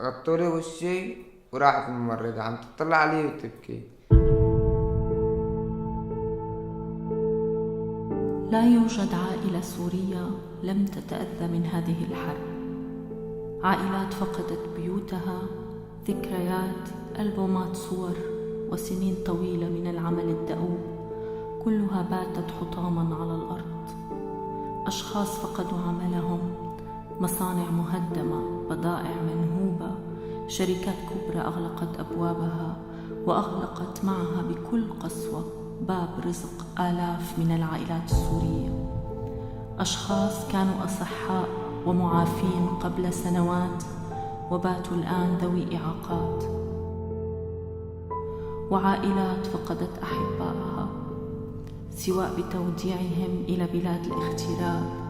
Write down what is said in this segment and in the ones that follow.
غطولي وشي وراحت الممرضة عم تطلع علي وتبكي. لا يوجد عائلة سورية لم تتأذى من هذه الحرب. عائلات فقدت بيوتها، ذكريات، ألبومات صور، وسنين طويلة من العمل الدؤوب كلها باتت حطاما على الأرض. أشخاص فقدوا عملهم، مصانع مهدمة، بضائع منهوبة، شركات كبرى أغلقت أبوابها وأغلقت معها بكل قسوة باب رزق آلاف من العائلات السورية. أشخاص كانوا أصحاء ومعافين قبل سنوات وباتوا الآن ذوي إعاقات، وعائلات فقدت أحبائها سواء بتوديعهم إلى بلاد الاغتراب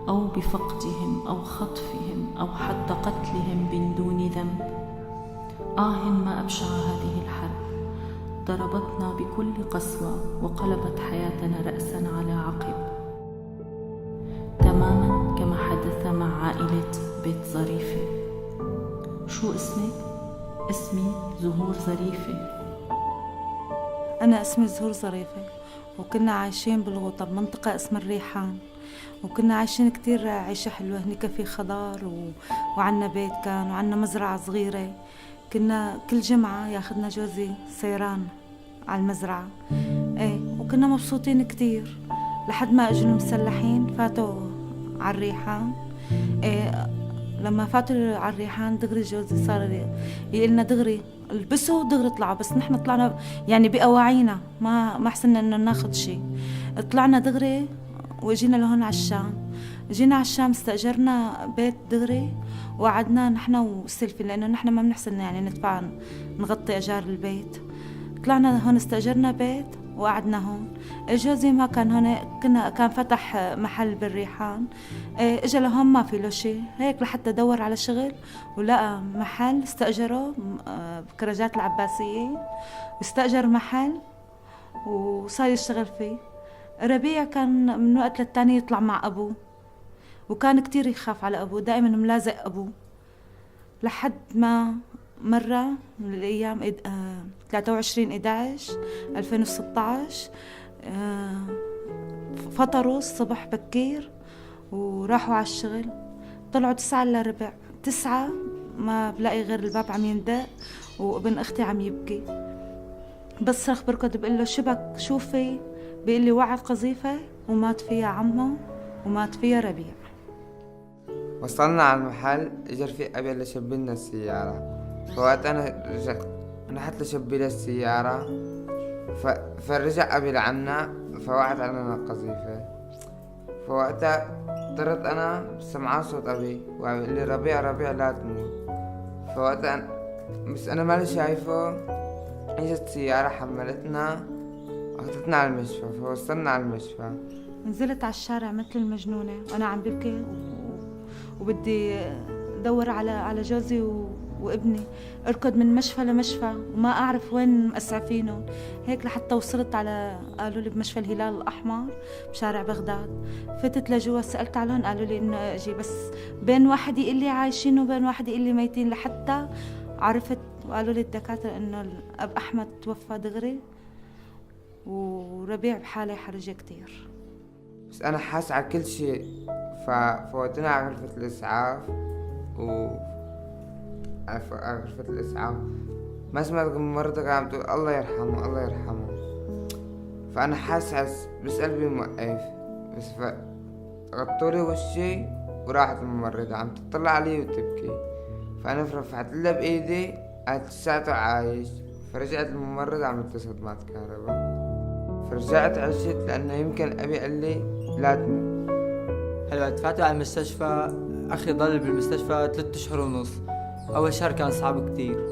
أو بفقدهم أو خطفهم أو حتى قتلهم من دون ذنب. ما أبشع هذه الحرب، ضربتنا بكل قسوة وقلبت حياتنا رأسا على عقب، تماما كما حدث مع عائلة بيت ظريفة. شو اسمك؟ اسمي زهور ظريفة. أنا اسمي زهور ظريفة، وكنا عايشين بالغوطة بمنطقة اسمها الريحان، وكنا عايشين كتير عيشة حلوة. هنيك في خضار وعنا بيت كان وعنا مزرعة صغيرة. كنا كل جمعة ياخدنا جوزي سيران على المزرعة، وكنا مبسوطين كتير لحد ما اجوا المسلحين فاتوا على الريحان. لما فاتوا على الريحان دغري جوزي صار يقلنا دغري البسوا دغري طلعوا، بس نحن طلعنا يعني بأواعينا، ما حسنا انه ناخد شيء. طلعنا دغري واجينا لهون على الشام. جينا على الشام استأجرنا بيت دغري وقعدنا نحن وسلفي، لأنه نحن ما بنحسن يعني ندفع نغطي أجار البيت. طلعنا هون استأجرنا بيت وقعدنا هون. جوزي ما كان هون، كان فتح محل بالريحان. اجا لهون ما في له شيء هيك لحتى دور على شغل ولقى محل استأجره بكرجات العباسية، واستأجر محل وصار يشتغل فيه. ربيع كان من وقت للتاني يطلع مع أبوه، وكان كتير يخاف على أبوه، دائما ملازق أبوه. لحد ما مرة من الأيام 23/11/2016 فطروا الصبح بكير وراحوا على الشغل. طلعوا 9:15، 9 ما بلاقي غير الباب عم يندق وابن أختي عم يبكي. بصرخ بركض بقول له شبك شوفي، بيقول لي وقعت قذيفة ومات فيها عمه ومات فيها ربيع. وصلنا على المحل، اجر في أبي لشبلنا السيارة. فوقت أنا رحت لشبيل السيارة، فرجع أبي لعنا، فوقعت علينا القذيفة. فوقتها طرت أنا سمعان صوت أبي وعم يقول لي ربيع ربيع لا تموت. فوقتها بس أنا مالي شايفه، اجت سيارة حملتنا أخذتنا على المشفى. فوصلنا على المشفى، نزلت على الشارع مثل المجنونة وأنا عم ببكي وبدي أدور على جوزي وابني. أركض من مشفى لمشفى وما أعرف وين مسعفينهم، هيك لحتى وصلت على قالوا لي بمشفى الهلال الأحمر بشارع بغداد. فتت لجوا سألت عليهم قالوا لي إنه أجي، بس بين واحد يقول لي عايشين وبين واحد يقول لي ميتين، لحتى عرفت وقالوا لي الدكاترة إنه الأب أحمد توفى دغري وربيع بحالة حرجة كتير. بس أنا حاس على كل شيء. ففوتنا على غرفة الإسعاف على غرفة الإسعاف ما سمعت ممرضة عم تقول الله يرحمه الله يرحمه. فأنا حاسس بس قلبي موقف. بس غطولي وشي وراحت الممرضة عم تطلع علي وتبكي. فأنا رفعت لها بإيدي قالت لساته عايش. فرجعت الممرضة عملت صدمات كهرباء. فرجعت عشت لأنه يمكن أبي قال لي لا تموت. حلو. دفعته على المستشفى، أخي ضل بالمستشفى 3 أشهر ونص. أول شهر كان صعب كتير،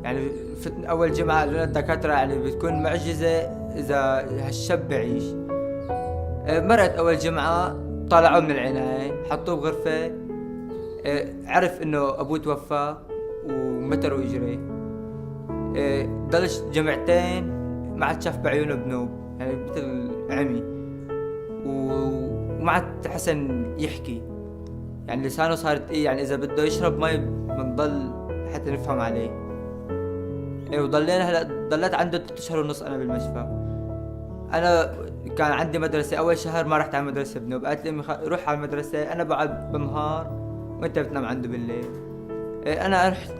يعني أول جمعة قالوا لنا الدكاترة يعني بتكون معجزة إذا هالشاب بعيش. مرت أول جمعة طلعوه من العناية حطوه بغرفة. عرف إنه أبوه توفى ومتروا إجريه. ضلش جمعتين ما عاد شاف بعيونه بنوب، يعني مثل عمي، وما عاد حسن يحكي، يعني لسانه صارت يعني إذا بده يشرب مي بنضل حتى نفهم عليه. ايه وضلينا هلا ضليت عنده 3 أشهر ونص انا بالمشفى. انا كان عندي مدرسة، اول شهر ما رحت على المدرسة ابني، وقالت لي امي روح على المدرسة، انا بقعد بالنهار وانت بتنام عنده بالليل. إيه انا رحت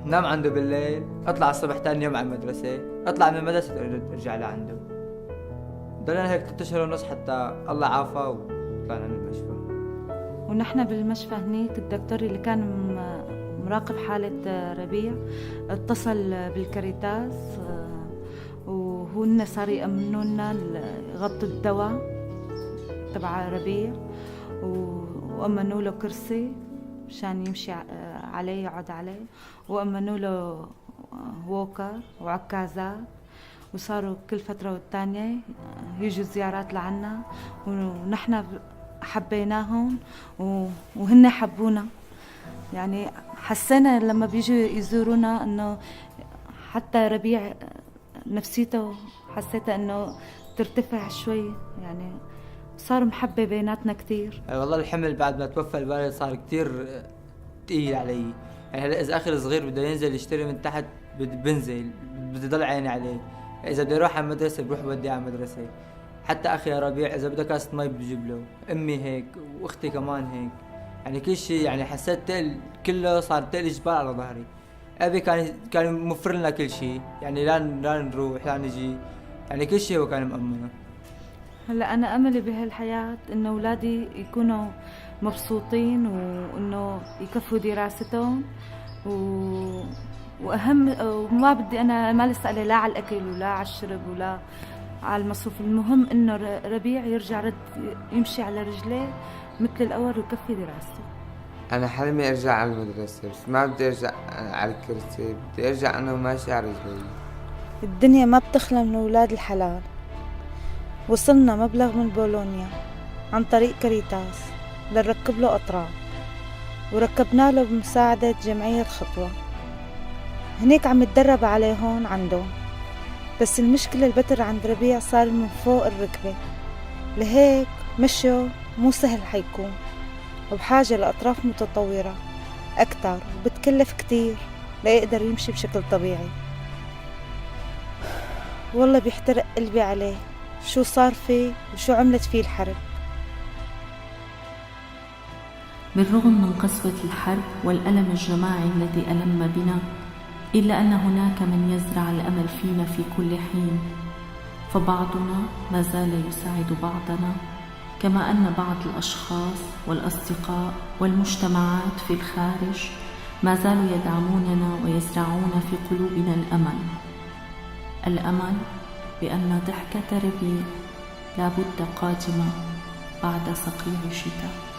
نام عنده بالليل، اطلع الصبح تاني يوم على المدرسة، اطلع من المدرسة ارجع لعنده. ضلينا هيك 3 أشهر ونص حتى الله عافى وطلعنا من المشفى. ونحن بالمشفى هنيك الدكتور اللي كان مراقب حالة ربيع اتصل بالكاريتاس، وهن صار يأمنوا لنا يغطوا الدواء تبع ربيع، وأمنوا له كرسي مشان يمشي عليه يقعد عليه، وأمنوا له ووكر وعكازات، وصاروا كل فترة والتانية يجوا زيارات لعنا، ونحن حبيناهم وهن حبونا. يعني حسينا لما بيجوا يزورونا انه حتى ربيع نفسيته حسيتها انه ترتفع شوي، يعني صار محبة بيناتنا كتير. والله الحمل بعد ما توفى الوالد صار كتير تقيل علي. يعني هلا اذا اخي الصغير بده ينزل يشتري من تحت بنزل، بدي ضل عيني عليه. اذا بده يروح على المدرسة بروح بوديه على المدرسة. حتى اخي يا ربيع اذا بده كاسة مي بجيب له، امي هيك واختي كمان هيك. يعني كل شيء، يعني حسيت تقل كله صار تقل جبال على ظهري. ابي كان موفر لنا كل شيء، يعني لا نروح لا نجي، يعني كل شيء هو كان مأمنه. هلا انا املي بهالحياة انه اولادي يكونوا مبسوطين، وانه يكفوا دراستهم، واهم وما بدي انا ما لسه لا على الاكل ولا على الشرب ولا على المصروف. المهم انه ربيع يرجع يمشي على رجليه مثل الاول ويكفي دراسته. انا حلمي ارجع على المدرسة، بس ما بدي ارجع على الكرسي، بدي ارجع انا وماشي على رجلي. الدنيا ما بتخلى من اولاد الحلال. وصلنا مبلغ من بولونيا عن طريق كاريتاس لنركب له اطراف، وركبنا له بمساعدة جمعية خطوة. هنيك عم يتدرب عليهم عندهم، بس المشكلة البتر عند ربيع صار من فوق الركبة، لهيك مشيه مو سهل حيكون، وبحاجة لأطراف متطورة أكتر وبتكلف كتير ليقدر يمشي بشكل طبيعي. والله بيحترق قلبي عليه، شو صار فيه وشو عملت فيه الحرب. بالرغم من قسوة الحرب والألم الجماعي الذي ألم بنا، إلا أن هناك من يزرع الأمل فينا في كل حين، فبعضنا ما زال يساعد بعضنا، كما أن بعض الأشخاص والأصدقاء والمجتمعات في الخارج ما زالوا يدعموننا ويزرعون في قلوبنا الأمل بأن ضحكة ربيع لا بد قادمة بعد صقيع شتاء.